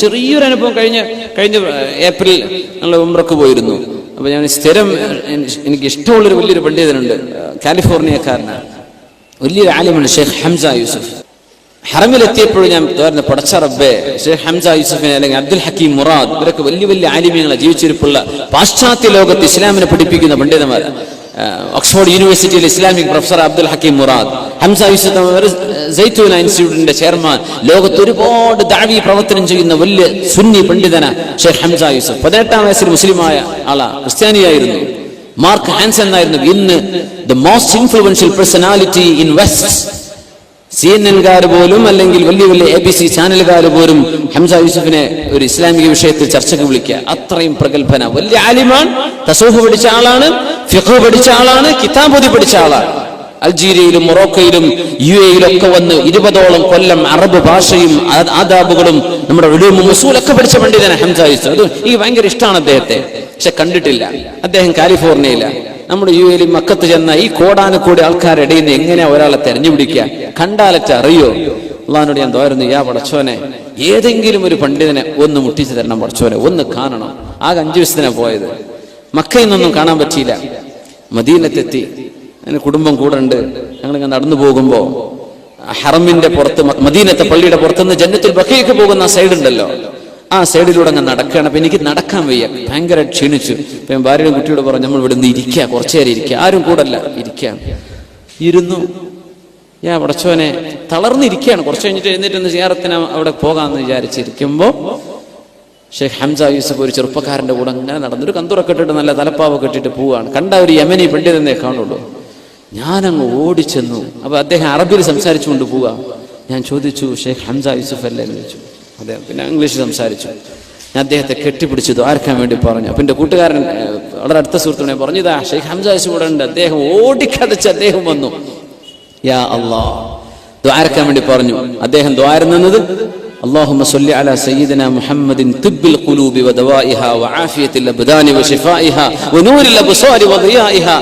ചെറിയൊരു അനുഭവം കഴിഞ്ഞ ഏപ്രിൽ ഞങ്ങൾ ഉംറക്ക് പോയിരുന്നു. അപ്പൊ ഞാൻ സ്ഥിരം എനിക്ക് ഇഷ്ടമുള്ളൊരു വലിയൊരു പണ്ഡിതനുണ്ട്, കാലിഫോർണിയക്കാരനാണ്, വലിയൊരു ആലിമാണ്, ഷെയ്ഖ് ഹംസ യൂസുഫ്. ഹറമിലെത്തിയപ്പോഴും ഞാൻ തോരുന്ന പടച്ച റബ്ബേ, ഷെയ്ഖ് ഹംസ യൂസുഫിനെ അല്ലെങ്കിൽ അബ്ദുൽ ഹക്കീം മുറാദ്, ഇവരൊക്കെ വലിയ വലിയ ആലിമ്യങ്ങളെ ജീവിച്ചിരിപ്പുള്ള പാശ്ചാത്യ ലോകത്ത് ഇസ്ലാമിനെ പഠിപ്പിക്കുന്ന പണ്ഡിതന്മാർ. ഓക്സ്ഫോർഡ് യൂണിവേഴ്സിറ്റിയിലെ ഇസ്ലാമിക് പ്രൊഫസർ അബ്ദുൽ ഹക്കീം മുറാദ്, ഹംസ യൂസുഫ് സൈത്തൂന ഇൻസ്റ്റിറ്റ്യൂട്ടിന്റെ ചെയർമാൻ, ലോകത്ത് ഒരുപാട് ദഅവി പ്രവർത്തനം ചെയ്യുന്ന വലിയ സുന്നി പണ്ഡിതന ഷെയ്ഖ് ഹംസ യൂസുഫ്. 18-ാം വയസ്സിൽ മുസ്ലിമായ ആളാ, ക്രിസ്ത്യാനിയായിരുന്നു. മാർക്ക് ഹാൻസൺ എന്നായിരുന്നു ഇന്ന് the most influential personality in west. CNN-കാർ പോലും അല്ലെങ്കിൽ വലിയ വലിയ ABC ചാനലുകാർ പോലും ഹംസ യൂസുഫിനെ ഒരു ഇസ്ലാമിക വിഷയത്തിൽ ചർച്ചയ്ക്ക് വിളിക്കുക. അത്രയും പ്രഗത്ഭന, വലിയ ആലിമാണ്, തസൂഫ് പഠിച്ച ആളാണ്, ഫിഖ് പഠിച്ച ആളാണ്, കിതാബ് പഠിച്ച ആളാണ്. അൾജീരിയയിലും മൊറോക്കയിലും UAE-യിലും ഒക്കെ വന്ന് 20ഓളം കൊല്ലം അറബ് ഭാഷയും ആദാബുകളും നമ്മുടെ ഉലൂമും ഉസൂലൊക്കെ പഠിച്ച പണ്ഡിതനാണ് ഹംസ യൂസുഫ്. അത് എനിക്ക് ഭയങ്കര ഇഷ്ടമാണ് അദ്ദേഹത്തെ, പക്ഷെ കണ്ടിട്ടില്ല. അദ്ദേഹം കാലിഫോർണിയയിലാണ്. നമ്മുടെ UAE-യിൽ മക്കത്ത് ചെന്ന ഈ കോടാനുകൂടി ആൾക്കാരുടെ ഇടയിൽ നിന്ന് എങ്ങനെയാ ഒരാളെ തെരഞ്ഞുപിടിക്കുക? കണ്ടാലറ്റ അറിയോ? അള്ളാഹിനോട് ഞാൻ ദുആ, യാ പടച്ചോനെ, ഏതെങ്കിലും ഒരു പണ്ഡിതനെ ഒന്ന് മുട്ടിച്ചു തരണം പടച്ചോനെ, ഒന്ന് കാണണം. ആകെ 5 ദിവസത്തിനാണ് പോയത്. മക്കയിൽ നിന്നൊന്നും കാണാൻ പറ്റിയില്ല. മദീനത്തെത്തി, അതിന് കുടുംബം കൂടെ ഉണ്ട്. ഞങ്ങളിങ്ങനെ നടന്നു പോകുമ്പോ ഹറമിന്റെ പുറത്ത്, മദീനത്തെ പള്ളിയുടെ പുറത്തുനിന്ന് ജന്നത്തുൽ ബഖീക്ക് പോകുന്ന സൈഡ് ഉണ്ടല്ലോ, ആ സൈഡിലൂടെ അങ്ങ് നടക്കുകയാണ്. അപ്പൊ എനിക്ക് നടക്കാൻ വയ്യ, ഭയങ്കര ക്ഷീണിച്ചു. അപ്പൊ ഞാൻ ഭാര്യയുടെ കുട്ടിയോട് പറഞ്ഞു, നമ്മൾ ഇവിടെ നിന്ന് ഇരിക്കുക, കുറച്ചേരം ഇരിക്കുക, ആരും കൂടല്ല, ഇരിക്കാം. ഇരുന്നു. ഞാൻ പടച്ചോനെ തളർന്നിരിക്കുകയാണ്. കുറച്ച് കഴിഞ്ഞിട്ട് എഴുന്നേറ്റ് സിയാറത്തിന് അവിടെ പോകാമെന്ന് വിചാരിച്ചിരിക്കുമ്പോ ഷെയ്ഖ് ഹംസ യൂസുഫ് ഒരു ചെറുപ്പക്കാരന്റെ കൂടെ അങ്ങനെ നടന്നൊരു കന്തുറൊക്കെ ഇട്ടിട്ട് നല്ല തലപ്പാവൊക്കെ ഇട്ടിട്ട് പോവുകയാണ്. കണ്ട ഒരു യമനി പണ്ഡിതനെ കാണുള്ളൂ. ഞാനങ്ങ് ഓടിച്ചെന്നു. അപ്പൊ അദ്ദേഹം അറബിയിൽ സംസാരിച്ചുകൊണ്ട് പോവുക. ഞാൻ ചോദിച്ചു, ഷെയ്ഖ് ഹംസ യൂസുഫ് അല്ലേ എന്ന് ചോദിച്ചു. അദ്ദേഹം പിന്നെ ഇംഗ്ലീഷിൽ സംസാരിച്ചു. ഞാൻ അദ്ദേഹത്തെ കെട്ടിപ്പിടിച്ച് ദ്വാരക്കാൻ വേണ്ടി പറഞ്ഞു. അപ്പൊ എന്റെ കൂട്ടുകാരൻ, വളരെ അടുത്ത സുഹൃത്തുക്കളെ പറഞ്ഞു, ഇതാ ഷെയ്ഖ് ഹംസ യൂസുഫ് ഇവിടെ ഉണ്ട്. അദ്ദേഹം ഓടിക്കതച്ച് അദ്ദേഹം വന്നു. യാ അല്ലാഹ്, ദ്വാരക്കാൻ വേണ്ടി പറഞ്ഞു. അദ്ദേഹം ദ്വാരുന്നത് اللهم صل على سيدنا محمد طب القلوب ودوائها وعافية الأبدان وشفائها ونور الأبصار وضيائها.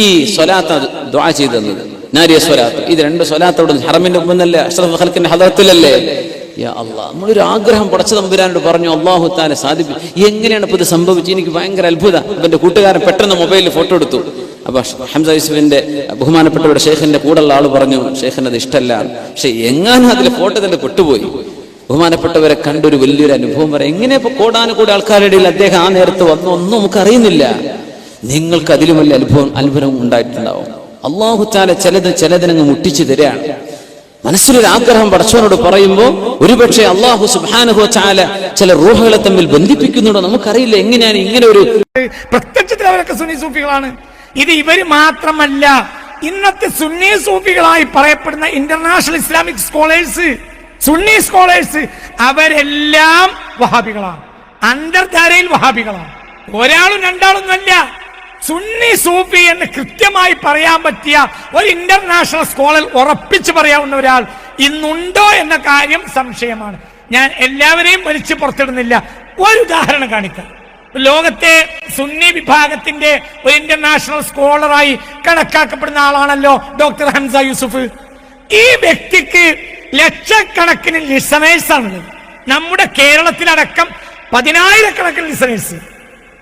ഈ സ്വലാത്ത് ദുആ ചെയ്തത് നാരിയ സ്വലാത്ത്. ഇത് 2 സ്വലാത്തോട് ഹറമിന്റെ മുന്നല്ലേ, അഷ്റഫുൽ ഖൽഖിന്റെ ഹദറത്തിലല്ലേ. യാ അല്ലാഹ്, നമ്മളൊരു ആഗ്രഹം പടച്ച തമ്പുരാനോട് പറഞ്ഞു, അല്ലാഹു തആല സാധിപ്പിച്ചു. എങ്ങനെയാണ് ഇപ്പൊ ഇത് സംഭവിച്ചത്? എനിക്ക് ഭയങ്കര അത്ഭുതം. എന്റെ കൂട്ടുകാരൻ പെട്ടെന്ന് മൊബൈലിൽ ഫോട്ടോ എടുത്തു. അപ്പൊ ഹംസ യൂസുഫിന്റെ ബഹുമാനപ്പെട്ടവരുടെ ഷെയ്ഖിന്റെ കൂടെയുള്ള ആള് പറഞ്ഞു, ഷെയ്ഖിന് അത് ഇഷ്ടമല്ല, പക്ഷെ എങ്ങാനും അതിൽ ഫോട്ടോ തന്നെ പെട്ടുപോയി. ബഹുമാനപ്പെട്ടവരെ കണ്ടൊരു വലിയൊരു അനുഭവം പറയാം. എങ്ങനെ ഇപ്പൊ കോടാനുകൂടി ആൾക്കാരുടെ ഇടയിൽ അദ്ദേഹം ആ നേരത്ത് വന്നു, ഒന്നും നമുക്ക് അറിയുന്നില്ല. നിങ്ങൾക്ക് അതിലും വലിയ അത്ഭുതം ഉണ്ടായിട്ടുണ്ടാവും. അല്ലാഹു തആല ചിലതിനങ്ങ് മുട്ടിച്ചു തരാണ്. മനസ്സിലൊരു ആഗ്രഹം പടച്ചവനോട് പറയുമ്പോൾ ഒരുപക്ഷെ അല്ലാഹു സുബ്ഹാനഹു വ തആല ചില റൂഹുകളെ തമ്മിൽ ബന്ധിപ്പിക്കുന്നുണ്ടോ നമുക്കറിയില്ല. എങ്ങനെയാണ് ഇങ്ങനെ ഒരു പ്രത്യക്ഷത്തിൽ അവരൊക്കെ സുന്നി സൂഫികളാണ്. ഇത് ഇവര് മാത്രമല്ല, ഇന്നത്തെ സുന്നി സൂഫികളായി പറയപ്പെടുന്ന international Islamic scholars, Sunni scholars, അവരെല്ലാം വഹാബികളാണ്, അന്തർധാരയിൽ വഹാബികളാണ്. ഒരാളും രണ്ടാളൊന്നുമല്ല. സുന്നി സൂഫി എന്ന് കൃത്യമായി പറയാൻ പറ്റിയ ഒരു ഇന്റർനാഷണൽ സ്കോളർ, ഉറപ്പിച്ചു പറയാവുന്ന ഒരാൾ ഇന്നുണ്ടോ എന്ന കാര്യം സംശയമാണ്. ഞാൻ എല്ലാവരെയും വലിച്ചു പുറത്തിടുന്നില്ല. ഒരു ഉദാഹരണം കാണിക്കാം. ലോകത്തെ സുന്നി വിഭാഗത്തിന്റെ ഒരു ഇന്റർനാഷണൽ സ്കോളറായി കണക്കാക്കപ്പെടുന്ന ആളാണല്ലോ ഡോക്ടർ ഹംസ യൂസുഫ്. ഈ വ്യക്തിക്ക് ലക്ഷക്കണക്കിന് ലിസണേഴ്സ് ആണ്. നമ്മുടെ കേരളത്തിലടക്കം 10,000-കണക്കിന് ലിസണേഴ്സ്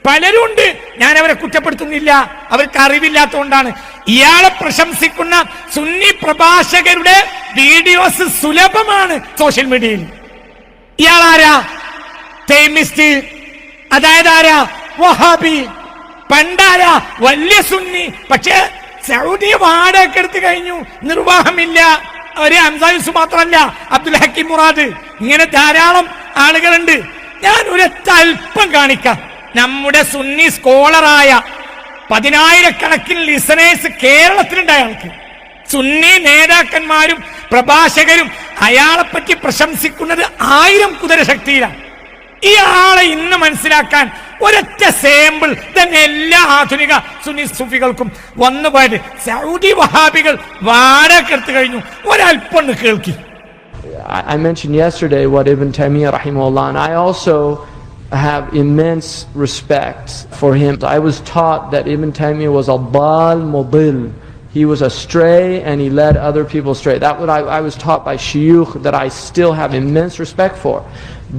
പലരും ഉണ്ട്. ഞാൻ അവരെ കുറ്റപ്പെടുത്തുന്നില്ല, അവർക്ക് അറിവില്ലാത്തതുകൊണ്ടാണ്. ഇയാളെ പ്രശംസിക്കുന്ന സുന്നി പ്രഭാഷകരുടെ വീഡിയോസ് സുലഭമാണ് സോഷ്യൽ മീഡിയയിൽ. ഇയാളാരാ? തൈമിസ്റ്റ്, അതായത് ആരാ? വഹാബി. പണ്ടാരാ? വലിയ സുന്നി. പക്ഷേ സൗദി വാടക എടുത്തു കഴിഞ്ഞു, നിർവാഹമില്ല. ഒരു ഹംസ യൂസുഫ് മാത്രമല്ല, അബ്ദുൽ ഹക്കീം മുറാദ്, ഇങ്ങനെ ധാരാളം ആളുകളുണ്ട്. ഞാൻ ഒരൊറ്റ അല്പം കാണിക്കാം. നമ്മുടെ സുന്നി സ്കോളറായ 10,000-കണക്കിന് ലിസണേഴ്സ് കേരളത്തിലുണ്ടായ ആൾക്ക്, സുന്നി നേതാക്കന്മാരും പ്രഭാഷകരും അയാളെപ്പറ്റി പ്രശംസിക്കുന്നത് 1000 കുതിരശക്തിയിലാണ്. ഈ ആളെ ഇന്ന് മനസ്സിലാക്കാൻ ഒരൊറ്റ സാമ്പിൾ തന്നെ എല്ലാ ആധുനിക സുന്നി സൂഫികൾക്കും വന്നുപോയത്. സൗദി വഹാബികൾ വാടക എടുത്തു കഴിഞ്ഞു. ഒരല്പം കേൾക്കി. I mentioned yesterday what Ibn Taymiyyah rahimahullah, and I also have immense respect for him. I was taught that Ibn Taymiyyah was a dal mudil. He was astray and he led other people astray. That what I was taught by shuyukh that I still have immense respect for.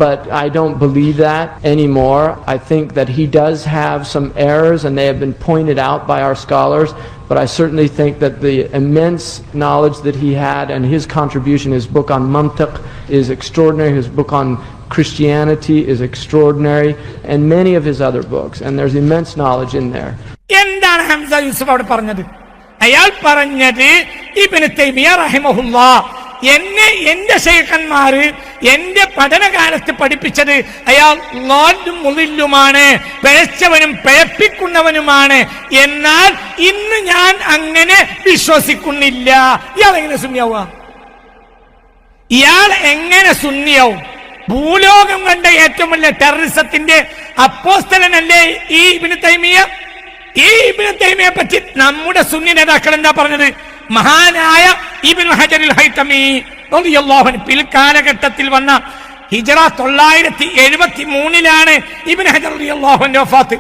but I don't believe that anymore. I think that he does have some errors, and they have been pointed out by our scholars, but I certainly think that the immense knowledge that he had and his contribution, his book on mantiq is extraordinary, his book on Christianity is extraordinary, and many of his other books, and there's immense knowledge in there. എന്താണ് ഹംസ യൂസുഫ് അവിടെ പറഞ്ഞത്? അയാൾ പറഞ്ഞത് ഇബ്നു തൈമിയ റഹിമഹുല്ലാഹ് എന്നെ എന്റെ ശൈഖന്മാര് എന്റെ പഠനകാലത്ത് പഠിപ്പിച്ചത് അയാൾ ളാലും മുളില്ലുമാണ്, പിഴച്ചവനും പിഴപ്പിക്കുന്നവനുമാണ്. എന്നാൽ ഇന്ന് ഞാൻ അങ്ങനെ വിശ്വസിക്കുന്നില്ല. ഇയാൾ എങ്ങനെ സുന്നിയാവുക? ഇയാൾ എങ്ങനെ സുന്നിയാവും? ഭൂലോകം കണ്ട ഏറ്റവും വലിയ ടെററിസത്തിന്റെ അപ്പോസ്തലനല്ലേ ഈ ഇബ്നു തൈമിയ? ഈ ഇബ്നു തൈമിയെ പറ്റി നമ്മുടെ സുന്നി നേതാക്കൾ എന്താ പറഞ്ഞത്? മഹാനായ ഇബ്നു ഹജറുൽ ഹൈതമി റളിയല്ലാഹു അൻഹു പിൽക്കാലഘട്ടത്തിൽ വന്ന ഹിജ്റ 973 ഇബ്നു ഹജർ റളിയല്ലാഹു അൻഹു വഫാത്ത്.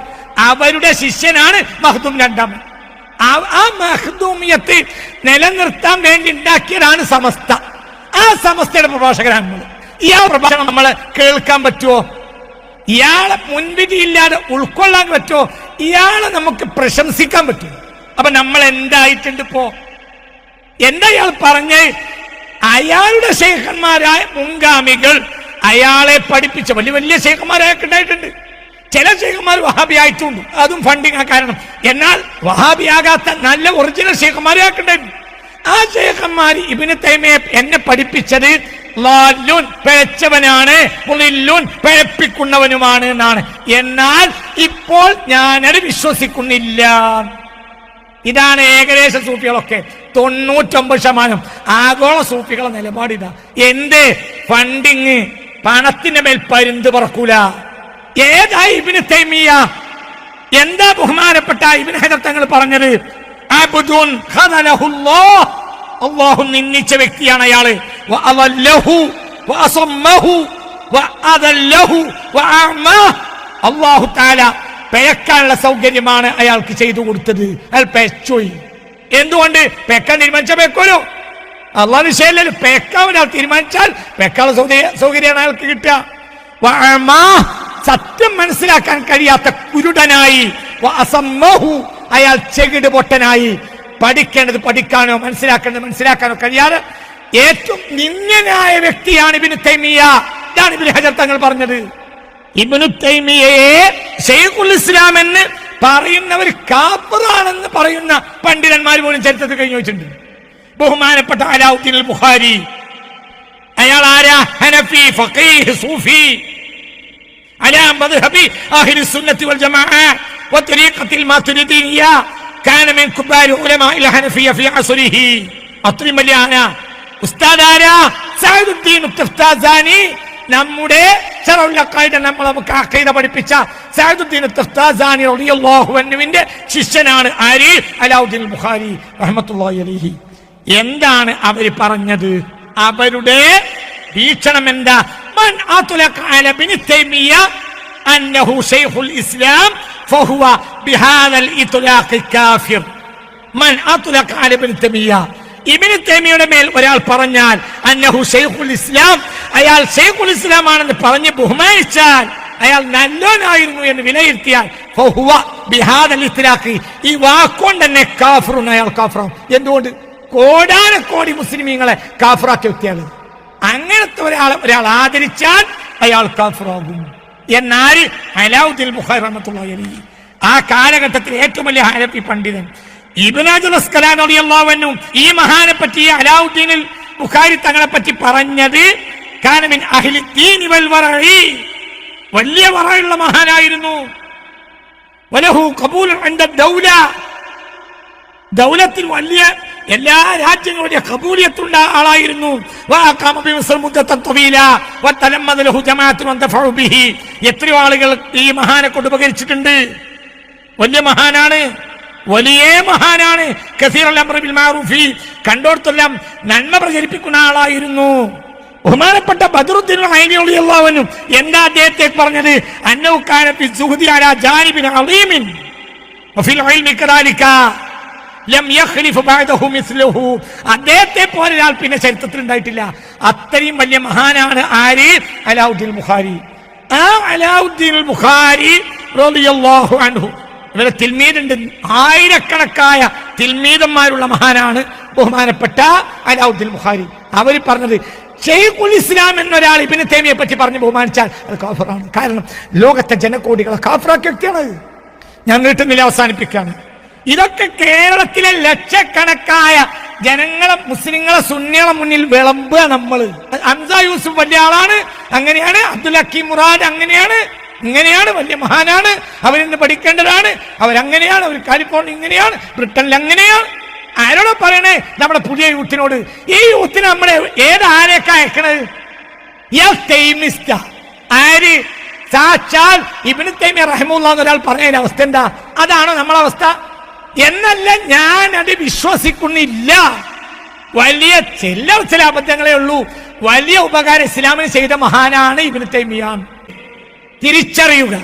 അവരുടെ ശിഷ്യനാണ് മഖ്ദൂം രണ്ടാമൻ. ആ മഖ്ദൂമിയത്ത് നിലനിർത്താൻ വേണ്ടി ഉണ്ടാക്കിയതാണ് സമസ്ത. ആ സമസ്തയുടെ പ്രഭാഷകരാണ് നമ്മൾ. ഇയാൾ പ്രഭാഷണം നമ്മളെ കേൾക്കാൻ പറ്റുമോ? ഇയാളെ മുൻവിധിയില്ലാതെ ഉൾക്കൊള്ളാൻ പറ്റുമോ? ഇയാളെ നമുക്ക് പ്രശംസിക്കാൻ പറ്റുമോ? അപ്പൊ നമ്മൾ എന്തായിട്ടുണ്ട് ഇപ്പോ? എന്താ ഇയാൾ പറഞ്ഞ്? അയാളുടെ ശൈഖന്മാരായ മുൻഗാമികൾ അയാളെ പഠിപ്പിച്ച വലിയ വലിയ ശൈഖന്മാരായൊക്കെ ഉണ്ടായിട്ടുണ്ട്. ചില ശൈഖന്മാർ വഹാബിയായിട്ടുണ്ട്, അതും ഫണ്ടിങ് കാരണം. എന്നാൽ വഹാബിയാകാത്ത നല്ല ഒറിജിനൽ ശൈഖന്മാരെയൊക്കെ ഉണ്ടായിട്ടുണ്ട്. ആ ശൈഖന്മാർ ഇബ്നു തൈമിയ എന്നെ പഠിപ്പിച്ചത് ളാലുൻ പിഴച്ചവനാണ്, മുളില്ലുൻ പിഴപ്പിക്കുന്നവനുമാണ് എന്നാണ്. എന്നാൽ ഇപ്പോൾ ഞാനത് വിശ്വസിക്കുന്നില്ല. ഇതാണ് ഏകദേശ സൂഫികളൊക്കെ 99% ആഗോള സൂഫികളെ നിലപാടിതാ. എന്ത് ഫണ്ടിങ്, പണത്തിന്റെ മേൽ പരുന്ത് പറക്കൂല. ഏതാ ഇബ്നു തൈമിയ? എന്താ ബഹുമാനപ്പെട്ട ഇബ്നു ഹജർ തങ്ങൾ പറഞ്ഞത്? അബ്ദുൻ ഖദലഹുല്ലാഹ്, അല്ലാഹു നിന്ദിച്ച വ്യക്തിയാണ് അയാള്. വഅദല്ലഹു വഅസമ്മഹു വഅദല്ലഹു വഅഅമാഹു, അല്ലാഹു തആല പേക്കാനുള്ള സൗകര്യമാണ് അയാൾക്ക് ചെയ്തു കൊടുത്തത്. അയാൾ പേച്ചോയി. എന്തുകൊണ്ട്? പേക്കാൻ തീരുമാനിച്ച പേക്കോലോ, അള്ളാഹു നിശ്ചയമില്ലല്ലോ. പേക്കാൻ ഒരാൾ തീരുമാനിച്ചാൽ പേക്കാനുള്ള സൗകര്യമാണ് അയാൾക്ക് കിട്ടുക. സത്യം മനസ്സിലാക്കാൻ കഴിയാത്ത കുരുടനായി, അയാൾ ചെകിട് പൊട്ടനായി. പഠിക്കേണ്ടത് പഠിക്കാനോ മനസ്സിലാക്കേണ്ടത് മനസ്സിലാക്കാനോ കഴിയാതെ ഏറ്റവും നിന്ദ്യനായ വ്യക്തിയാണ് ഇബ്നു തൈമിയ. ഇതാണ് ഇബ്നു ഹജർ തങ്ങൾ പറഞ്ഞത്. ഇബ്നു തൈമിയയെ ശൈഖുൽ ഇസ്ലാം എന്ന് പറയുന്നവർ കാഫിറാണെന്ന് പറയുന്ന പണ്ഡിതന്മാർ പോലും ചരിത്രത്തിൽ കഴിഞ്ഞു വെച്ചിട്ടുണ്ട്. ബഹുമാനപ്പെട്ട അലാവുദ്ദീൻ അൽ ബുഖാരി, അയാൾ ആരാ? ഹനഫി ഫഖീഹ് സൂഫി അലാ മദ്ഹബി അഹ്ലി സുന്നത്തി വൽ ജമാഅ വതരീഖത്തിൽ മാതുരിദിയ്യ, കാന മിൻ കുബാരി ഉലമാഇൽ ഹനഫിയ്യ ഫി അസ്രിഹി. അത്രയും വലിയ ഉസ്താദ് ആരാ? സഅദുദ്ദീൻ തഫ്താസാനി. നമ്മുടെ നമുക്ക് അഖീദ പഠിപ്പിച്ച സഅദുദ്ദീൻ തഫ്താസാനി റളിയല്ലാഹു അൻഹുവിന്റെ ശിഷ്യനാണ് ആര്? അലാവുദ്ദീൻ ബുഖാരി റഹ്മത്തുള്ളാഹി അലൈഹി. എന്താണ് അവർ പറഞ്ഞത്? അവരുടെ വീക്ഷണം എന്താ? മൻ അത്ലഖ അല ഇബ്നു തൈമിയ അന്നഹു ശൈഖുൽ ഇസ്ലാം ഫഹുവ ബിഹാദൽ ഇത്ലാഖ് കാഫിർ. മൻ അത്ലഖ അല ഇബ്നു തൈമിയ, ഇബ്നു തൈമിയയുടെ മേൽ ഒരാൾ പറഞ്ഞാൽ അന്നഹു ശൈഖുൽ ഇസ്ലാം, അയാൾ ശൈഖുൽ ഇസ്ലാം ആണെന്ന് പറഞ്ഞ് ബഹുമാനിച്ചാൽ, അയാൾ നല്ലോനായിരുന്നു എന്ന് വിലയിരുത്തിയാൽ ഫഹുവ ബിഹാദൽ ഇത്ലാഖ്, ഈ വാക്കുകൊണ്ട് തന്നെ കാഫിറുൻ, അയാൾ കാഫിറാവും. എന്തുകൊണ്ട്? കോടാനക്കോടി മുസ്ലിമീങ്ങളെ കാഫിറാക്കിയ വ്യക്തിയാണ്. അങ്ങനത്തെ ഒരാൾ ആദരിച്ചാൽ അയാൾ കാഫിറാകും. എന്നാൽ അലാവുദ്ദീൻ ബുഖാരി റഹ്മത്തുള്ളാഹി അലൈഹി, ആ കാലഘട്ടത്തിൽ ഏറ്റവും വലിയ ഹനഫി പണ്ഡിതൻ ഇബ്നു ഹജർ അസ്ഖലാനി റളിയല്ലാഹു അൻഹു ഈ മഹാനെ പറ്റി, അലാവുദ്ദീൻ ബുഖാരി തങ്ങളെ പറ്റി പറഞ്ഞത് കാന മിൻ അഹ്ലി ദീനി വൽ വറഇ, വലിയ വറയുള്ള മഹാനായിരുന്നു. വലഹു ഖബൂലുൻ ഇൻദ ദൗല, ദൗലത്തിൽ വലിയ എല്ലാ രാജ്യങ്ങളുടെയും ഖബൂലിയത്തുള്ള ആളായിരുന്നു. എത്രയോ ആളുകൾ ഈ മഹാനെ കൊണ്ട് ഉപകരിച്ചിട്ടുണ്ട്. വലിയ മഹാനാണ്, വലിയ മഹാനാണ്. കസീറുൽ അംറി ബിൽ മഅറൂഫി, കണ്ടോടത്തെല്ലാം നന്മ പ്രചരിപ്പിക്കുന്ന ആളായിരുന്നു. ബഹുമാനപ്പെട്ട ബദ്റുദ്ദീൻ ഐനി റളിയല്ലാഹു അൻഹു എന്താ അദ്ദേഹത്തെ പറഞ്ഞത്? അന്നഹു കാന ഫി സുഹ്ദി അലാ ജാനിബിൻ അളീമിൻ വഫിൽ ഇൽമി കദാലിക, ലം യഖ്ലിഫ് ബഅദഹു മിസ്ലുഹു, അദ്ദേഹത്തെ പോലെ ഒരാൾ പിന്നെ ചരിത്രത്തിൽ ഉണ്ടായിട്ടില്ല. അത്രയും വലിയ മഹാനാണ് ആര്? അലാവുദ്ദീൻ ബുഖാരി. ആ അലാവുദ്ദീൻ ബുഖാരി റളിയല്ലാഹു അൻഹു, ഇവരെ തിൽമീദുണ്ട്, ആയിരക്കണക്കായ തിൽമീദന്മാരുള്ള മഹാനാണ് ബഹുമാനപ്പെട്ട അലാവുദ്ദീൻ ബുഖാരി. അവർ പറഞ്ഞത് ശൈഖുൽ ഇസ്ലാം എന്നൊരാൾ ഇബ്നു തൈമിയെ പറ്റി പറഞ്ഞ് ബഹുമാനിച്ചാൽ അത് കാഫിറാണ്. കാരണം ലോകത്തെ ജനകോടികളെ കാഫിറാക്കിയ വ്യക്തിയാണ്. ഞാൻ നീട്ടുന്നില്ല, അവസാനിപ്പിക്കുകയാണ്. ഇതൊക്കെ കേരളത്തിലെ ലക്ഷക്കണക്കായ ജനങ്ങളെ, മുസ്ലിങ്ങളെ, സുന്നികളെ മുന്നിൽ വിളമ്പുക നമ്മള്. ഹംസ യൂസുഫ് വലിയ ആളാണ്, അങ്ങനെയാണ്. അബ്ദുൽ ഹക്കീം മുറാദ് അങ്ങനെയാണ്, ഇങ്ങനെയാണ്, വലിയ മഹാനാണ്, അവരിന്ന് പഠിക്കേണ്ടതാണ്, അവരങ്ങനെയാണ്, അവർ കാലിഫോർണിയ ഇങ്ങനെയാണ്, ബ്രിട്ടനിൽ അങ്ങനെയാണ്. ആരോടോ പറയണേ? നമ്മുടെ പുതിയ യൂത്തിനോട്. ഈ യൂത്തിന് നമ്മളെ ആരൊക്കെ അയക്കണത്? ആര്? സാക്ഷാൽ ഇബ്നു തൈമിയ്യ റഹിമഹുല്ലാഹ് ഒരാൾ പറഞ്ഞതിന്റെ അവസ്ഥ എന്താ? അതാണോ നമ്മളെ അവസ്ഥ? എന്നല്ല, ഞാൻ അത് വിശ്വസിക്കുന്നില്ല. വലിയ ചില അബദ്ധങ്ങളേ ഉള്ളൂ. വലിയ ഉപകാരം ഇസ്ലാമിന് ചെയ്ത മഹാനാണ് ഇബ്നു തൈമിയ്യ. തിരിച്ചറിയുക.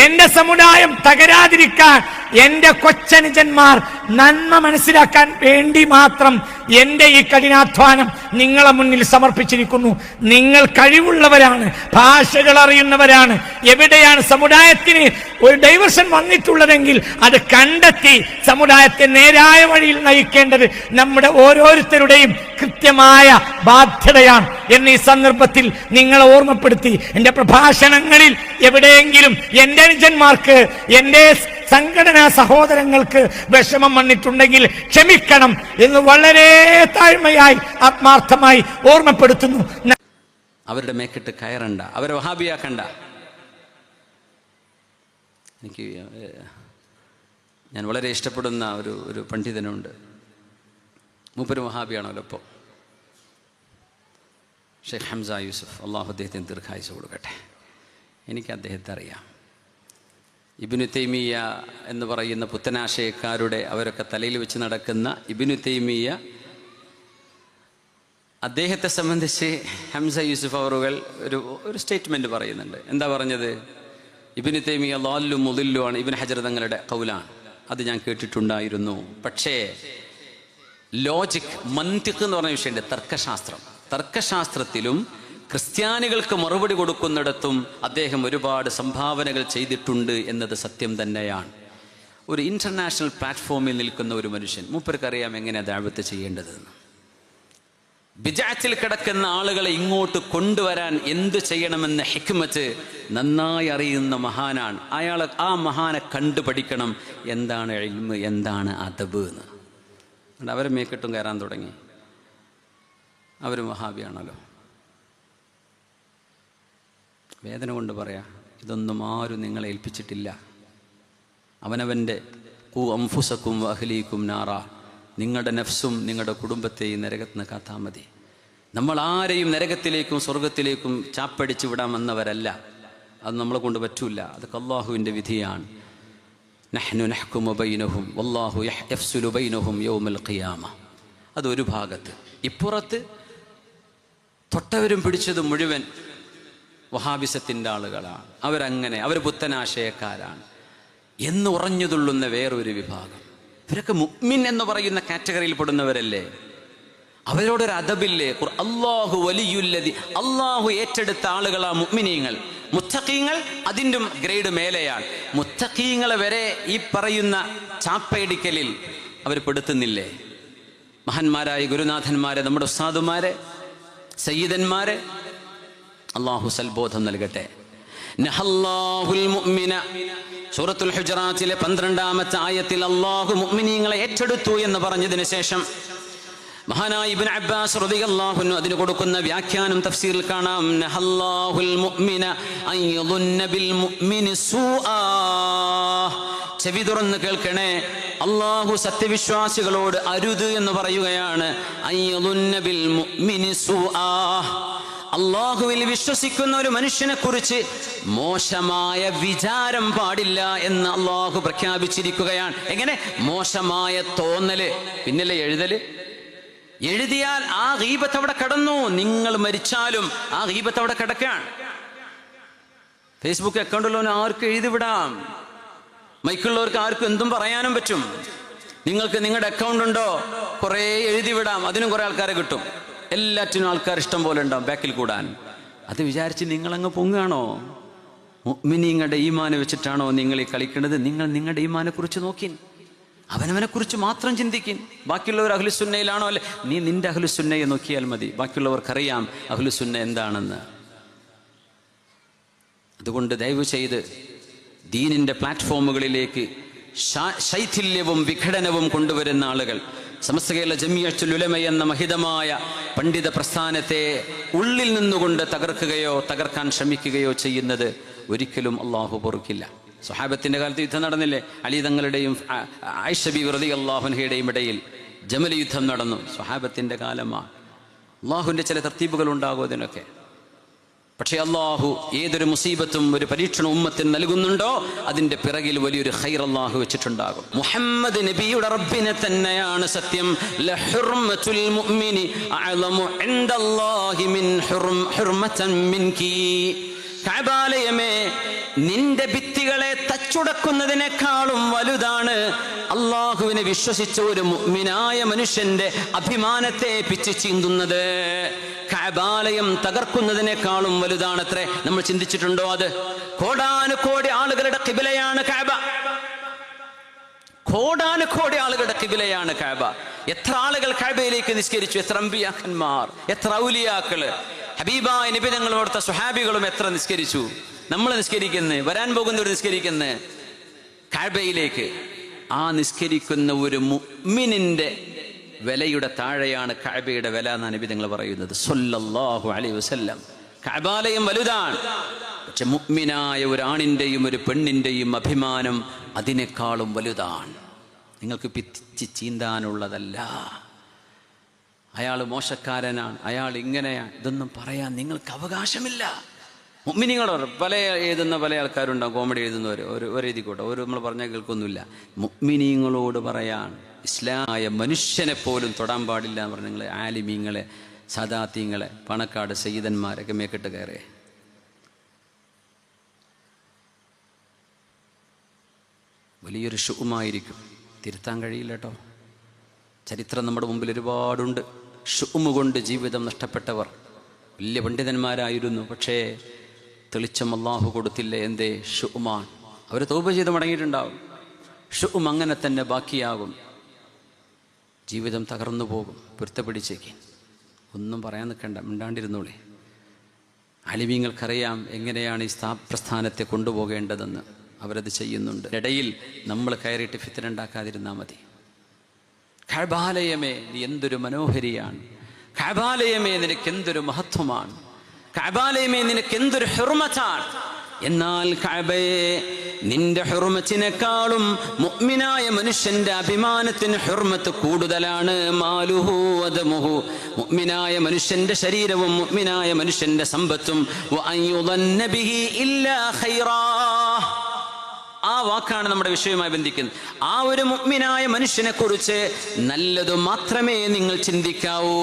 എന്റെ സമുദായം തകരാതിരിക്കാൻ, എന്റെ കൊച്ചനുജന്മാർ നന്മ മനസ്സിലാക്കാൻ വേണ്ടി മാത്രം എന്റെ ഈ കഠിനാധ്വാനം നിങ്ങളെ മുന്നിൽ സമർപ്പിച്ചിരിക്കുന്നു. നിങ്ങൾ കഴിവുള്ളവരാണ്, ഭാഷകൾ അറിയുന്നവരാണ്. എവിടെയാണ് സമുദായത്തിന് ഒരു ഡൈവേർഷൻ വന്നിട്ടുള്ളതെങ്കിൽ അത് കണ്ടെത്തി സമുദായത്തെ നേരായ വഴിയിൽ നയിക്കേണ്ടത് നമ്മുടെ ഓരോരുത്തരുടെയും കൃത്യമായ ബാധ്യതയാണ് എന്ന് ഈ സന്ദർഭത്തിൽ നിങ്ങളെ ഓർമ്മപ്പെടുത്തി, എന്റെ പ്രഭാഷണങ്ങളിൽ എവിടെയെങ്കിലും എന്റെ അനുജന്മാർക്ക്, എന്റെ സംഘടനാ സഹോദരങ്ങൾക്ക് വിഷമം വന്നിട്ടുണ്ടെങ്കിൽ ക്ഷമിക്കണം എന്ന് വളരെ താഴ്മയായി ആത്മാർത്ഥമായി ഓർമ്മപ്പെടുത്തുന്നു. അവരുടെ മേക്കിട്ട് കയറണ്ട, അവരെ വഹാബിയാക്കണ്ട. ഞാൻ വളരെ ഇഷ്ടപ്പെടുന്ന ഒരു പണ്ഡിതനുണ്ട്, മൂപ്പര് വഹാബിയാണല്ലോ ഇപ്പോൾ, ഷെയ്ഖ് ഹംസ യൂസുഫ്. അള്ളാഹു അദ്ദേഹത്തിന് ദീർഘായുസ്സ് കൊടുക്കട്ടെ. എനിക്ക് അദ്ദേഹത്തെ അറിയാം. ഇബ്നു തൈമിയ്യ എന്ന് പറയുന്ന പുത്തനാശയക്കാരുടെ അവരൊക്കെ തലയിൽ വെച്ച് നടക്കുന്ന ഇബ്നു തൈമിയ്യ, അദ്ദേഹത്തെ സംബന്ധിച്ച് ഹംസ യൂസുഫ് അവറുകൾ ഒരു സ്റ്റേറ്റ്മെന്റ് പറയുന്നുണ്ട്. എന്താ പറഞ്ഞത്? ഇബ്നു തൈമിയ്യ ളാല്ലു മുദില്ലു ആണ് ഇബ്നു ഹജർ തങ്ങളുടെ ഖൗലാണ്. അത് ഞാൻ കേട്ടിട്ടുണ്ടായിരുന്നു. പക്ഷേ ലോജിക്, മന്തിഖ് എന്ന് പറഞ്ഞ വിഷയമുണ്ട്, തർക്കശാസ്ത്രത്തിലും ക്രിസ്ത്യാനികൾക്ക് മറുപടി കൊടുക്കുന്നിടത്തും അദ്ദേഹം ഒരുപാട് സംഭാവനകൾ ചെയ്തിട്ടുണ്ട് എന്നത് സത്യം തന്നെയാണ്. ഒരു ഇന്റർനാഷണൽ പ്ലാറ്റ്ഫോമിൽ നിൽക്കുന്ന ഒരു മനുഷ്യൻ, മൂപ്പർക്കറിയാം എങ്ങനെ ദഅവത്ത് ചെയ്യേണ്ടതെന്ന്. ബിദ്അത്തിൽ കിടക്കുന്ന ആളുകളെ ഇങ്ങോട്ട് കൊണ്ടുവരാൻ എന്ത് ചെയ്യണമെന്ന ഹിക്മത്ത് നന്നായി അറിയുന്ന മഹാനാണ്. ആ മഹാനെ കണ്ടുപഠിക്കണം എന്താണ് ഇൽമ്, എന്താണ് അദബ് എന്ന്. അവരെ മേക്കിട്ടും കയറാൻ തുടങ്ങി. അവർ വഹാബിയാണല്ലോ. വേദന കൊണ്ട് പറയാ, ഇതൊന്നും ആരും നിങ്ങളെ ഏൽപ്പിച്ചിട്ടില്ല. അവനവൻ്റെ ഖൂ അൻഫുസക്കും വഅഹ്ലീകും നാറ, നിങ്ങളുടെ നഫ്സും നിങ്ങളുടെ കുടുംബത്തെയും നരകത്തിൽ നിന്ന് കാത്താൽ മതി. നമ്മൾ ആരെയും നരകത്തിലേക്കും സ്വർഗത്തിലേക്കും ചാപ്പടിച്ച് വിടാൻ വന്നവരല്ല. അത് നമ്മളെ കൊണ്ട് പറ്റൂല. അതൊക്കെ അള്ളാഹുവിൻ്റെ വിധിയാണ്. നഹ്നു നഹ്കുമു ബൈനഹും വല്ലാഹു യഫ്സുലു ബൈനഹും യൗമൽ ഖിയാമ. അതൊരു ഭാഗത്ത്. ഇപ്പുറത്ത് തൊട്ടവരും പിടിച്ചതും മുഴുവൻ വഹാബിസത്തിൻ്റെ ആളുകളാണ്. അവർ പുത്തനാശയക്കാരാണ് എന്ന് ഉറഞ്ഞുതുള്ളുന്ന വേറൊരു വിഭാഗം. ഇവരൊക്കെ മുഅ്മിൻ എന്ന് പറയുന്ന കാറ്റഗറിയിൽ പെടുന്നവരല്ലേ? അവരോടൊരു അദബില്ലേ? അല്ലാഹു വലിയുല്ലദി, അല്ലാഹു ഏറ്റെടുത്ത ആളുകളാ മുഅ്മിനീങ്ങൾ. മുത്തഖീങ്ങൾ അതിൻ്റെ ഗ്രേഡ് മേലെയാണ്. മുത്തഖീങ്ങളെ വരെ ഈ പറയുന്ന ചാപ്പയടിക്കലിൽ അവർ പെടുത്തുന്നില്ലേ? മഹാന്മാരായ ഗുരുനാഥന്മാരെ, നമ്മുടെ ഉസ്താദുമാരെ, സയ്യിദന്മാരെ, അല്ലാഹു സൽബോധം നൽകട്ടെ. നഹല്ലാഹുൽ മുഅ്മിന, സൂറത്തുൽ ഹുജറാത്തിലെ 12ാമത്തെ ആയത്തിൽ അല്ലാഹു മുഅ്മിനീങ്ങളെ ഏറ്റെടുത്തു എന്ന് പറഞ്ഞതിന് ശേഷം മഹാനായ ഇബ്നു അബ്ബാസ് റളിയല്ലാഹു അൻഹു അതിന് കൊടുക്കുന്ന വ്യാഖ്യാനം തഫ്സീറിൽ കാണാം. നഹല്ലാഹുൽ മുഅ്മിന അൻ യദുന്ന ബിൽ മുഅ്മിനി സൂആ. ചെവി തുറന്ന് കേൾക്കണേ, അല്ലാഹു സത്യവിശ്വാസികളോട് അരുത് എന്ന് പറയുകയാണ്. അൻ യദുന്ന ബിൽ മുഅ്മിനി സൂആ. അള്ളാഹുവിൽ വിശ്വസിക്കുന്ന ഒരു മനുഷ്യനെ കുറിച്ച് മോശമായ വിചാരം പാടില്ല എന്ന് അള്ളാഹു പ്രഖ്യാപിച്ചിരിക്കുകയാണ്. എങ്ങനെ? മോശമായ തോന്നല്. പിന്നല്ലേ എഴുതിയാൽ ആ ഗീബത്ത് അവിടെ കിടന്നു. നിങ്ങൾ മരിച്ചാലും ആ ഗീബത്ത് അവിടെ കിടക്കുകയാണ്. ഫേസ്ബുക്ക് അക്കൗണ്ടുള്ളവന് ആർക്കും എഴുതിവിടാം, മൈക്കുള്ളവർക്ക് ആർക്കും എന്തും പറയാനും പറ്റും. നിങ്ങൾക്ക് നിങ്ങളുടെ അക്കൗണ്ട് ഉണ്ടോ, കുറേ എഴുതി വിടാം, അതിനും കുറേ ആൾക്കാരെ കിട്ടും. എല്ലാറ്റിനും ആൾക്കാർ ഇഷ്ടം പോലെ ഉണ്ടാവും ബാക്കിൽ കൂടാൻ. അത് വിചാരിച്ച് നിങ്ങളങ്ങ് പൊങ്ങുകയാണോ? മുഅ്മിനീങ്ങളുടെ ഈമാനെ വെച്ചിട്ടാണോ നിങ്ങൾ ഈ കളിക്കുന്നത്? നിങ്ങൾ നിങ്ങളുടെ ഈമാനെ കുറിച്ച് നോക്കിൻ, അവനവനെ കുറിച്ച് മാത്രം ചിന്തിക്കിൻ. ബാക്കിയുള്ളവർ അഹ്ലുസുന്നയിലാണോ അല്ലെ, നീ നിന്റെ അഹ്ലുസുന്നയെ നോക്കിയാൽ മതി. ബാക്കിയുള്ളവർക്കറിയാം അഹ്ലുസുന്ന എന്താണെന്ന്. അതുകൊണ്ട് ദയവ് ചെയ്ത് ദീനിന്റെ പ്ലാറ്റ്ഫോമുകളിലേക്ക് ശൈഥില്യവും വിഘടനവും കൊണ്ടുവരുന്ന ആളുകൾ, സമസ്ത കേരള ജമിയത്തുൽ ഉലമ എന്ന മഹിതമായ പണ്ഡിത പ്രസ്ഥാനത്തെ ഉള്ളിൽ നിന്നുകൊണ്ട് തകർക്കുകയോ തകർക്കാൻ ശ്രമിക്കുകയോ ചെയ്യുന്നത് ഒരിക്കലും അള്ളാഹു പൊറുക്കില്ല. സ്വഹാബത്തിന്റെ കാലത്ത് യുദ്ധം നടന്നില്ലേ? അലി തങ്ങളുടെയും ആയിഷ ബീവി റളിയല്ലാഹു അൻഹയുടെയും ഇടയിൽ ജമൽ യുദ്ധം നടന്നു. സ്വഹാബത്തിന്റെ കാലമാണ്. അള്ളാഹുവിന്റെ ചില തർത്തീബുകൾ ഉണ്ടാകും അതിനൊക്കെ. പക്ഷേ അള്ളാഹു ഏതൊരു മുസീബത്തും ഒരു പരീക്ഷണ ഉമ്മത്തിന് നൽകുന്നുണ്ടോ അതിന്റെ പിറകിൽ വലിയൊരു ഖൈർ അള്ളാഹു വെച്ചിട്ടുണ്ടാകും. മുഹമ്മദ് നബിയുടെ റബ്ബിനെ തന്നെയാണ് സത്യം. ലഹുർമത്തുൽ മുഅ്മിനി അഅലമു ഇൻദല്ലാഹി മിൻ ഹുർമതൻ മിൻകി. കഅബാലയമേ, നിന്റെ ഭിത്തികളെ തച്ചുടക്കുന്നതിനേക്കാളും വലുതാണ് അള്ളാഹുവിനെ വിശ്വസിച്ച ഒരു മുഅ്മിനായ മനുഷ്യന്റെ അഭിമാനത്തെ പിച്ചു ചീന്തുന്നത്. കഅബാലയം തകർക്കുന്നതിനേക്കാളും വലുതാണത്രേ. നമ്മൾ ചിന്തിച്ചിട്ടുണ്ടോ അത്? കോടാനുകോടി ആളുകളുടെ ഖിബലയാണ് കഅബ. കോടാനുകോടി ആളുകളുടെ ഖിബലയാണ് കഅബ. എത്ര ആളുകൾ കഅബയിലേക്ക് നിസ്കരിച്ചു, എത്ര അമ്പിയാക്കന്മാർ, എത്ര ഔലിയാക്കള്, ഹബീബായ നബി തങ്ങൾ ഓർത്ത സുഹാബികളും എത്ര നിസ്കരിച്ചു. നമ്മൾ നിസ്കരിക്കുന്നത്, വരാൻ പോകുന്നവർ നിസ്കരിക്കുന്നത് കഅബയിലേക്ക്. ആ നിസ്കരിക്കുന്ന ഒരു മുഅ്മിനിന്റെ വിലയുടെ താഴെയാണ് കഅബയുടെ വില എന്നാണ് നബി തങ്ങൾ പറയുന്നത് സ്വല്ലല്ലാഹു അലൈഹി വസല്ലം. കഅബാലയം വലുതാണ്, പക്ഷെ മുഅ്മിനായ ഒരു ആണിന്റെയും ഒരു പെണ്ണിന്റെയും അഭിമാനം അതിനേക്കാളും വലുതാണ്. നിങ്ങൾക്ക് പിച്ച് ചീന്താനുള്ളതല്ല. അയാൾ മോശക്കാരനാണ്, അയാൾ ഇങ്ങനെയാണ്, ഇതൊന്നും പറയാൻ നിങ്ങൾക്ക് അവകാശമില്ല. മുഅ്മിനീങ്ങളോട് എഴുതുന്ന പല ആൾക്കാരുണ്ടാവും, കോമഡി എഴുതുന്നവർ, ഒരു എഴുതിക്കോട്ടെ, ഒരു നമ്മൾ പറഞ്ഞാൽ കേൾക്കൊന്നുമില്ല. മുഅ്മിനീങ്ങളോട് പറയാൻ ഇസ്ലാമായ മനുഷ്യനെ പോലും തൊടാൻ പാടില്ല എന്ന് പറഞ്ഞ നിങ്ങൾ ആലിമീങ്ങളെ, സദാത്തീങ്ങളെ, പണക്കാട് സയ്യിദന്മാരൊക്കെ മേക്കിട്ട് കയറേ. വലിയൊരു ഷുഉമായിരിക്കും, തിരുത്താൻ കഴിയില്ല കേട്ടോ. ചരിത്രം നമ്മുടെ മുമ്പിൽ ഒരുപാടുണ്ട്. ഷുഉമ് കൊണ്ട് ജീവിതം നഷ്ടപ്പെട്ടവർ വലിയ പണ്ഡിതന്മാരായിരുന്നു, പക്ഷേ തെളിച്ചം അല്ലാഹു കൊടുത്തില്ല. എന്തേ? ഷുഉമാണ്. അവർ തൗബ ചെയ്ത് മടങ്ങിയിട്ടുണ്ടാവും. ഷുഉം അങ്ങനെ തന്നെ ബാക്കിയാകും. ജീവിതം തകർന്നു പോകും. പൊരുത്തപ്പിടിച്ചേക്ക്, ഒന്നും പറയാൻ നിൽക്കണ്ട, മിണ്ടാണ്ടിരുന്നോളേ. അലിമീങ്ങൾക്കറിയാം എങ്ങനെയാണ് ഈ പ്രസ്ഥാനത്തെ കൊണ്ടുപോകേണ്ടതെന്ന്. അവരത് ചെയ്യുന്നുണ്ട്. ഇടയിൽ നമ്മൾ കയറിയിട്ട് ഫിത്ന ഉണ്ടാക്കാതിരുന്നാൽ മതി. കഅബാലയമേ, നീ എന്തൊരു മനോഹരിയാണ്. കഅബാലയമേ, നിനക്ക് എന്തൊരു മഹത്വമാണ്. കഅബാലയമേ, നിനക്ക് എന്തൊരു ഹുർമത്താണ്. എന്നാൽ കഅബയെ, നിന്റെ ഹുർമത്തിനേക്കാളും മുഅ്മിനായ മനുഷ്യന്റെ അഭിമാനത്തിന് ഹുർമത്ത് കൂടുതലാണ്. മാലുഹു വദമുഹു, മുഅ്മിനായ മനുഷ്യന്റെ ശരീരവും മുഅ്മിനായ മനുഷ്യന്റെ സമ്പത്തും. വഅയ്യുദന്ന ബിഹി ഇല്ലാ ഖൈറാ, ആ വാക്കാണ് നമ്മുടെ വിഷയവുമായി ബന്ധിക്കുന്നത്. ആ ഒരു മുഅ്മിനായ മനുഷ്യനെ കുറിച്ച് നല്ലത് മാത്രമേ നിങ്ങൾ ചിന്തിക്കാവൂ.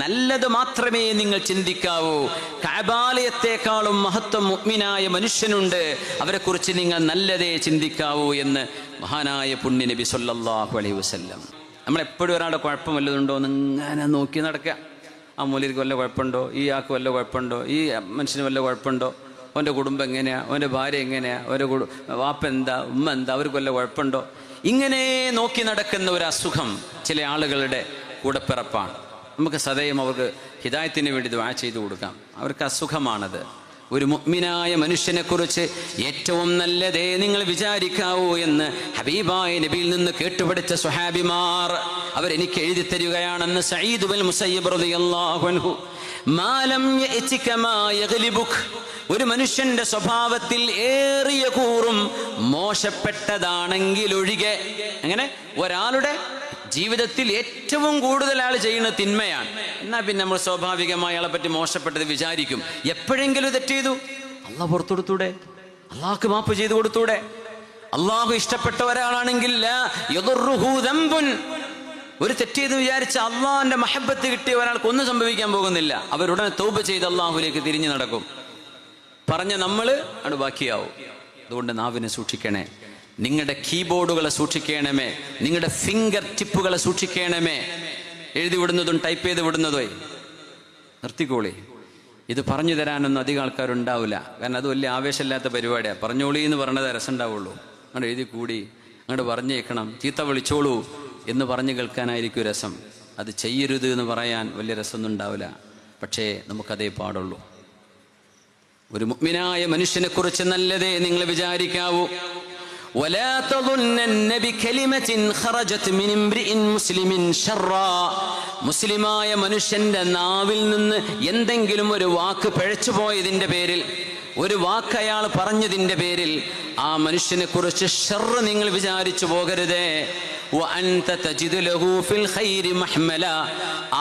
നല്ലത് മാത്രമേ നിങ്ങൾ ചിന്തിക്കാവൂ. കഅബാലയത്തെക്കാളും മഹത്വം മുഅ്മിനായ മനുഷ്യനുണ്ട്, അവരെക്കുറിച്ച് നിങ്ങൾ നല്ലതേ ചിന്തിക്കാവൂ എന്ന് മഹാനായ പുണ്യ നബി സല്ലല്ലാഹു അലൈഹി വസല്ലം. നമ്മളെപ്പോഴും ഒരാളുടെ കുഴപ്പം വല്ലതുണ്ടോ എന്ന് ഇങ്ങനെ നോക്കി നടക്കുക. ആ മൂലർക്ക് വല്ല കുഴപ്പമുണ്ടോ, ഈ ആൾക്ക് വല്ല കുഴപ്പമുണ്ടോ, ഈ മനുഷ്യന് വല്ല കുഴപ്പമുണ്ടോ, അവൻ്റെ കുടുംബം എങ്ങനെയാണ്, അവൻ്റെ ഭാര്യ എങ്ങനെയാണ്, അവൻ്റെ വാപ്പ എന്താ, ഉമ്മ എന്താ, അവർക്ക് വല്ല കുഴപ്പമുണ്ടോ, ഇങ്ങനെ നോക്കി നടക്കുന്ന ഒരു അസുഖം ചില ആളുകളുടെ കൂടപ്പിറപ്പാണ്. നമുക്ക് സദയം അവർക്ക് ഹിദായത്തിന് വേണ്ടി ദുആ ചെയ്തു കൊടുക്കാം. അവർക്ക് അസുഖമാണത്. ഒരു മുഅ്മിനായ മനുഷ്യനെ കുറിച്ച് ഏറ്റവും നല്ലതേ നിങ്ങൾ വിചാരിക്കാവൂ എന്ന് ഹബീബായ നബിയിൽ നിന്ന് കേട്ടുപഠിച്ച സ്വഹാബിമാർ അവരെനിക്ക് എഴുതി തരികയാണെന്ന്. സഈദ് ബിൻ മുസയ്യിബ് റളിയല്ലാഹു അൻഹു, മാലം യഅതിക മാ യഗ്ലിബുക, ഒരു മനുഷ്യന്റെ സ്വഭാവത്തിൽ ഏറിയ കൂറും മോശപ്പെട്ടതാണെങ്കിൽ ഒഴികെ. അങ്ങനെ ഒരാളുടെ ജീവിതത്തിൽ ഏറ്റവും കൂടുതൽ ആൾ ചെയ്യുന്ന തിന്മയാണ്, എന്നാൽ പിന്നെ നമ്മൾ സ്വാഭാവികമായി അയാളെ പറ്റി മോശപ്പെട്ടത് വിചാരിക്കും. എപ്പോഴെങ്കിലും തെറ്റ് ചെയ്തു, അള്ളാഹ് പുറത്തു കൊടുത്തൂടെ, അള്ളാഹ്ക്ക് മാപ്പ് ചെയ്തു കൊടുത്തൂടെ. അള്ളാഹു ഇഷ്ടപ്പെട്ട ഒരാളാണെങ്കിൽ ഒരു തെറ്റ് ചെയ്ത് വിചാരിച്ച അള്ളാഹിന്റെ മഹബത്ത് കിട്ടിയ ഒരാൾക്ക് ഒന്നും സംഭവിക്കാൻ പോകുന്നില്ല. അവരുടനെ തൗബ ചെയ്ത് അള്ളാഹുലേക്ക് തിരിഞ്ഞു നടക്കും. പറഞ്ഞ നമ്മൾ അത് ബാക്കിയാവും. അതുകൊണ്ട് നാവിനെ സൂക്ഷിക്കണേ. നിങ്ങളുടെ കീബോർഡുകളെ സൂക്ഷിക്കണമേ, നിങ്ങളുടെ ഫിംഗർ ടിപ്പുകളെ സൂക്ഷിക്കണമേ. എഴുതി വിടുന്നതും ടൈപ്പ് ചെയ്ത് വിടുന്നതോ നിർത്തിക്കോളി. ഇത് പറഞ്ഞു തരാനൊന്നും അധികം ആൾക്കാരുണ്ടാവില്ല, കാരണം അത് വലിയ ആവേശമില്ലാത്ത പരിപാടിയാണ്. പറഞ്ഞോളി എന്ന് പറഞ്ഞത് രസം ഉണ്ടാവുള്ളൂ. അങ്ങോട്ട് എഴുതി കൂടി അങ്ങോട്ട് പറഞ്ഞേക്കണം, ചീത്ത വിളിച്ചോളൂ എന്ന് പറഞ്ഞു കേൾക്കാനായിരിക്കും രസം. അത് ചെയ്യരുത് എന്ന് പറയാൻ വലിയ രസമൊന്നും ഉണ്ടാവില്ല. പക്ഷേ നമുക്കതേ പാടുള്ളൂ. ഒരു മുഅ്മിനായ മനുഷ്യനെ കുറിച്ച് നല്ലതേ നിങ്ങൾ വിചാരിക്കാവൂ. ولا تظنن بكلمة خرجت من امرئ مسلم شرا. മുസ്ലിമായ മനുഷ്യന്റെ നാവിൽ നിന്ന് എന്തെങ്കിലും ഒരു വാക്ക് പിഴച്ചു പോയതിന്റെ പേരിൽ, ഒരു വാക്ക് അയാൾ പറഞ്ഞതിന്റെ പേരിൽ ആ മനുഷ്യനെ കുറിച്ച് ഷർറ് നിങ്ങൾ വിചാരിച്ചു പോകരുതേ. وأنت تجد له في الخير محملا.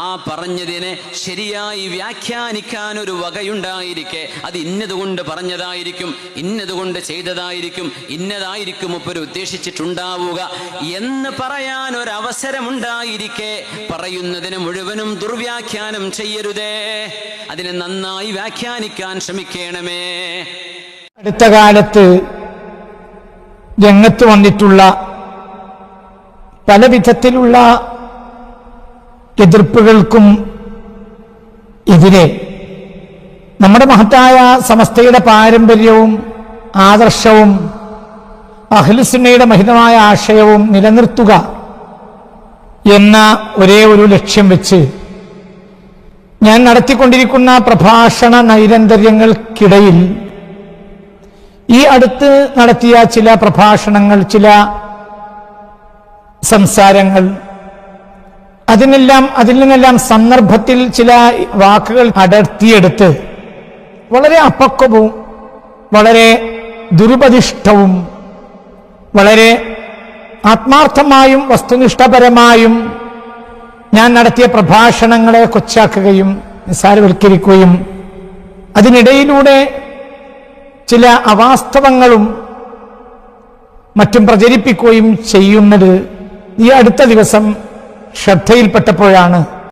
ആ പറഞ്ഞതിനെ ശരിയായി വ്യാഖ്യാനിക്കാൻ ഒരു വകയുണ്ടായിരിക്കെ, അത് ഇന്നതുകൊണ്ട് പറഞ്ഞതായിരിക്കും, ഇന്നതുകൊണ്ട് ചെയ്തതായിരിക്കും, ഇന്നതായിരിക്കും മുപ്പര് ഉദ്ദേശിച്ചിട്ടുണ്ടാവുക എന്ന് പറയാൻ ഒരവസരമുണ്ടായിരിക്കെ പറയുന്നതിന് മുഴുവനും ദുർവ്യാഖ്യാനം ചെയ്യരുതേ. അതിനെ നന്നായി വ്യാഖ്യാനിക്കാൻ ശ്രമിക്കണമേ. അടുത്ത കാലത്ത് രംഗത്ത് വന്നിട്ടുള്ള പല വിധത്തിലുള്ള എതിർപ്പുകൾക്കും എതിരെ നമ്മുടെ മഹത്തായ സമസ്തയുടെ പാരമ്പര്യവും ആദർശവും അഹ്ലുസുന്നയുടെ മഹിതമായ ആശയവും നിലനിർത്തുക എന്ന ഒരേ ഒരു ലക്ഷ്യം വെച്ച് ഞാൻ നടത്തിക്കൊണ്ടിരിക്കുന്ന പ്രഭാഷണ നൈരന്തര്യങ്ങൾക്കിടയിൽ ഈ അടുത്ത് നടത്തിയ ചില പ്രഭാഷണങ്ങൾ, ചില സംസാരങ്ങൾ, അതിൽ നിന്നെല്ലാം സന്ദർഭത്തിൽ ചില വാക്കുകൾ അടർത്തിയെടുത്ത് വളരെ അപക്വവും വളരെ ദുരുപദിഷ്ടവും വളരെ ആത്മാർത്ഥമായും വസ്തുനിഷ്ഠപരമായും ഞാൻ നടത്തിയ പ്രഭാഷണങ്ങളെ കൊച്ചാക്കുകയും നിസ്സാരവൽക്കരിക്കുകയും അതിനിടയിലൂടെ ചില അവാസ്തവങ്ങളും മറ്റും പ്രചരിപ്പിക്കുകയും ചെയ്യുന്നത് ഈ അടുത്ത ദിവസം ശ്രദ്ധയിൽപ്പെട്ടപ്പോഴാണ്